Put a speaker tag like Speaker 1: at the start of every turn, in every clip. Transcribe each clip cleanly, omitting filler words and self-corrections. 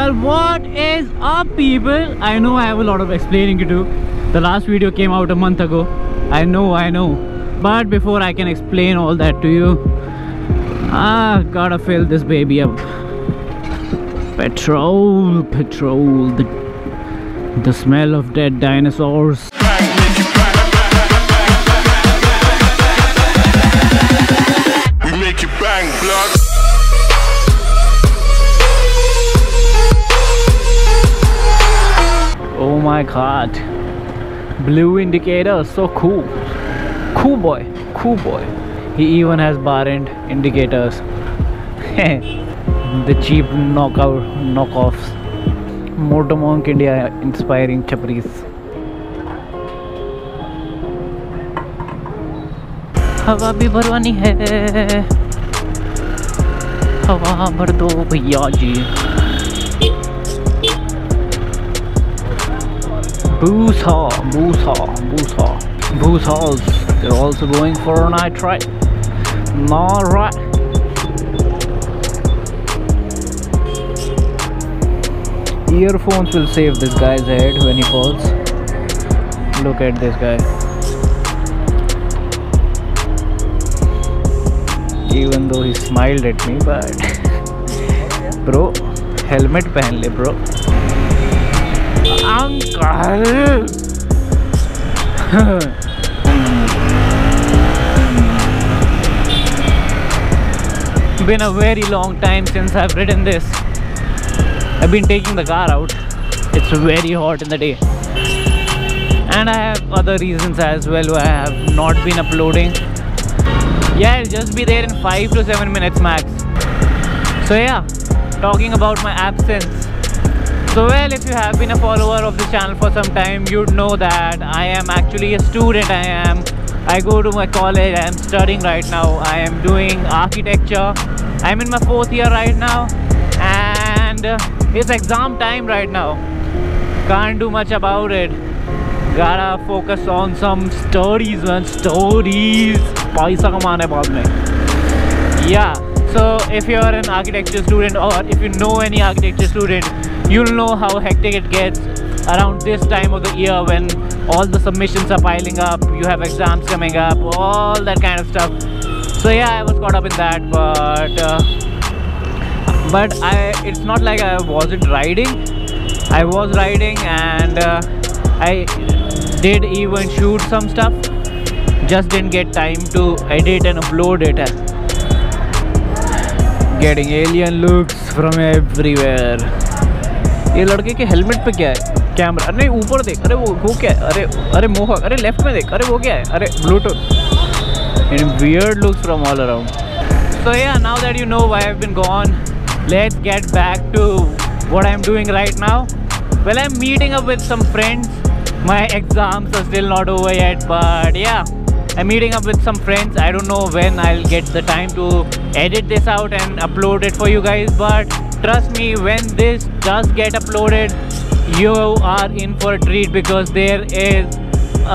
Speaker 1: Well, what is up, people? I know I have a lot of explaining to do. The last video came out a month ago. I know. But before I can explain all that to you, I gotta fill this baby up. Petrol. The smell of dead dinosaurs.
Speaker 2: We make it bang, blood.
Speaker 1: Oh my god, blue indicator, so cool. Cool boy. He even has bar end indicators. The cheap knockoffs. Motormonk India inspiring chapris. हवा भी भरवानी है, हवा भर दो भैया जी. Boozers, they're also going for a night ride. Alright. Earphones will save this guy's head when he falls. Look at this guy. Even though he smiled at me, but bro, helmet पहन ले bro. Uncle. Been a very long time since I've ridden this. I've been taking the car out. It's very hot in the day, and I have other reasons as well why I have not been uploading. Yeah, I'll just be there in 5 to 7 minutes max. So yeah, talking about my absence. So well, if you have been a follower of this channel for some time, you'd know that I am actually a student. I go to my college. I am studying right now. I am doing architecture. I'm in my 4th year right now, and it's exam time right now. Can't do much about it. Gotta focus on some studies, man. Studies. Paisa kamana hai baad mein. Yeah. So if you're an architecture student, or if you know any architecture student, you'll know how hectic it gets around this time of the year when all the submissions are piling up, you have exams coming up, all that kind of stuff. So yeah, I was caught up in that, but it's not like I wasn't riding. I was riding, and I did even shoot some stuff, just didn't get time to edit and upload it. Getting alien looks from everywhere. ये लड़के के helmet पे क्या है? Camera. नहीं, ऊपर देख. अरे वो क्या है? अरे मोहक. अरे लेफ्ट में देख. अरे वो क्या है? अरे Bluetooth. And weird looks from all around. So yeah, now that you know why I've been gone, let's get back to what I'm doing right now. Well, I'm meeting up with some friends. My exams are still not over yet, but yeah, I'm meeting up with some friends. I don't know when I'll get the time to edit this out and upload it for you guys, but trust me, when this does get uploaded, you are in for a treat, because there is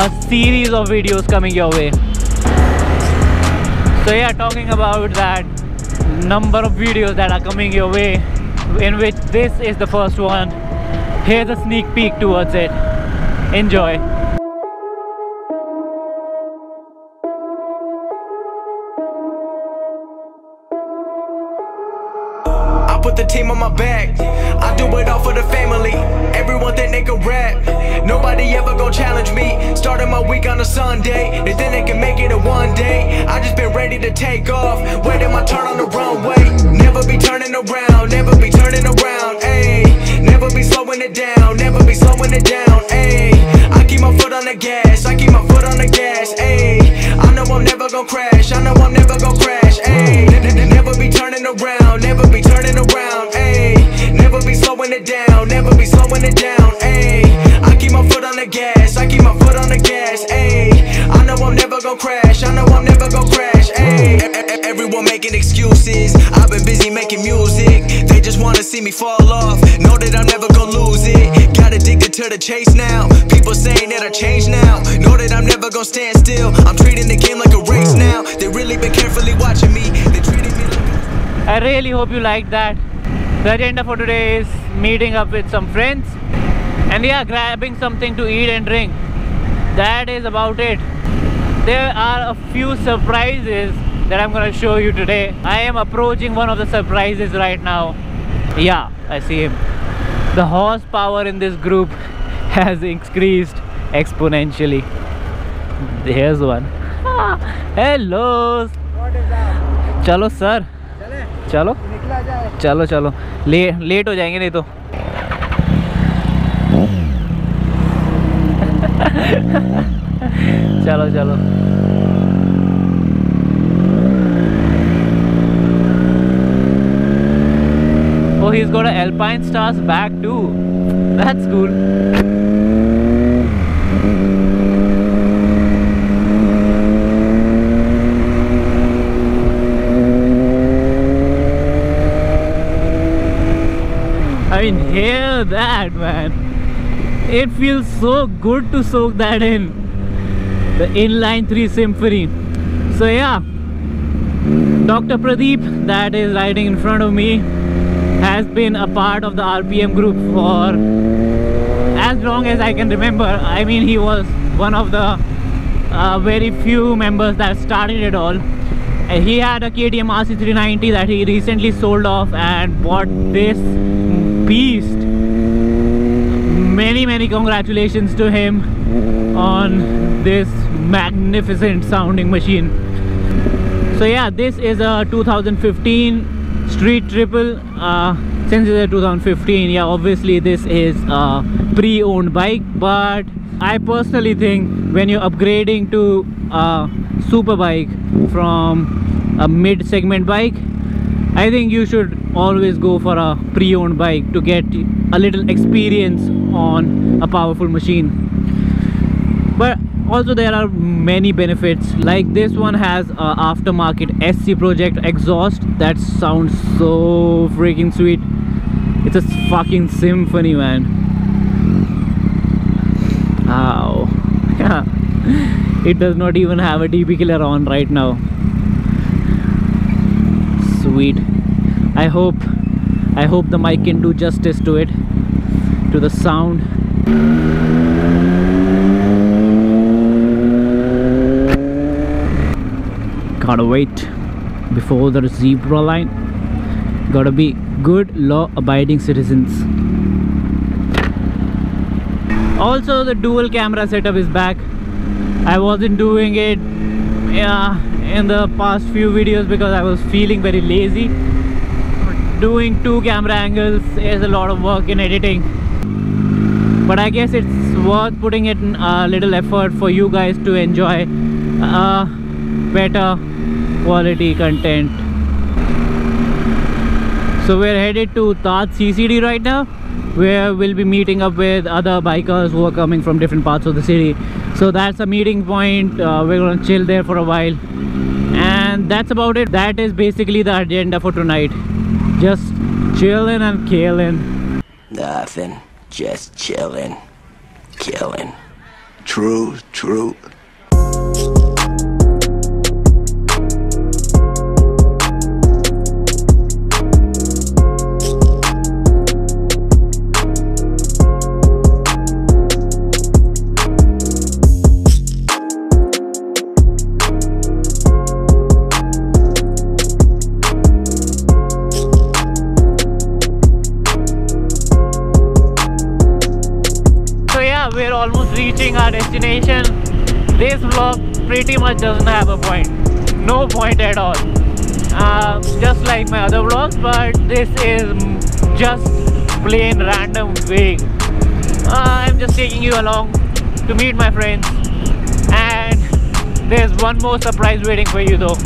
Speaker 1: a series of videos coming your way. So yeah, talking about that number of videos that are coming your way, in which this is the first one. Here's a sneak peek towards it. Enjoy.
Speaker 3: Put the team on my back, I do it all for the family. Everyone think they can rap, nobody ever gon' challenge me. Starting my week on a Sunday, they think they can make it in one day. I just been ready to take off, waiting my turn on the runway. Never be turning around, never be turning around, ayy. Never be slowing it down, never be slowing it down, ayy. I keep my foot on the gas, I keep my foot on the gas, ayy. I know I'm never gon' crash, I know I'm never gon' crash, ayy. Never be turning around, never be turning around, ayy. Never be slowing it down, never be slowing it down, ayy. I keep my foot on the gas, I keep my foot on the gas, ayy. I know I'm never gon' crash, I know I'm never gon' crash, ayy. Everyone making excuses, I've been busy making music. They just wanna see me fall off, know that I'm never gon' lose it. Got addicted to the chase now, people saying that I changed now. Know that I'm never gon' stand still, I'm treating the game like a race now. They really been carefully watching me, they treating me like
Speaker 1: I really hope you liked that. The agenda for today is meeting up with some friends, and yeah, grabbing something to eat and drink. That is about it. There are a few surprises that I'm gonna show you today. I am approaching one of the surprises right now. Yeah, I see him. The horsepower in this group has increased exponentially. There's one. Hello.
Speaker 4: What is up?
Speaker 1: चलो sir,
Speaker 4: चले?
Speaker 1: चलो
Speaker 4: निकला जाए।
Speaker 1: चलो चलो, late हो जाएंगे नहीं तो। चलो चलो। Oh, he's got a Alpine Stars back too. That's cool. I mean, hear that, man. It feels so good to soak that in. The inline 3 Symphony. So yeah, Dr. Pradeep, that is riding in front of me, has been a part of the RPM group for as long as I can remember. I mean, he was one of the very few members that started it all. He had a KTM RC390 that he recently sold off and bought this beast. Many congratulations to him on this magnificent sounding machine. So yeah, this is a 2015 Street Triple. Since it's a 2015, yeah, obviously this is a pre-owned bike, but I personally think when you're upgrading to a super bike from a mid-segment bike, I think you should always go for a pre-owned bike to get a little experience on a powerful machine. But also there are many benefits, like this one has a aftermarket SC Project exhaust that sounds so freaking sweet. It's a fucking symphony, man. Ow. It does not even have a DB killer on right now. Sweet. I hope the mic can do justice to it, to the sound. Gotta wait before the zebra line. Gotta be good law-abiding citizens. Also, the dual camera setup is back. I wasn't doing it in the past few videos because I was feeling very lazy. Doing 2 camera angles is a lot of work in editing, but I guess it's worth putting in a little effort for you guys to enjoy better quality content. So we're headed to Taj CCD right now, where we'll be meeting up with other bikers who are coming from different parts of the city. So that's a meeting point. We're gonna chill there for a while, and that's about it. That is basically the agenda for tonight. Just chilling and killing.
Speaker 5: Nothing, just chilling, killing. True, true.
Speaker 1: We're almost reaching our destination. This vlog pretty much doesn't have a point. No point at all. Just like my other vlogs, but this is just plain random vague. I'm just taking you along to meet my friends, and there's one more surprise waiting for you though.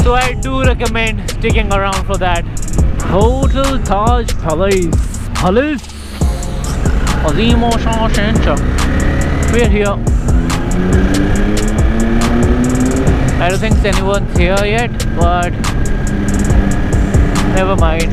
Speaker 1: So I do recommend sticking around for that. Hotel Taj Palace. Azimo Shah Center. We're here. I don't think anyone's here yet, but never mind.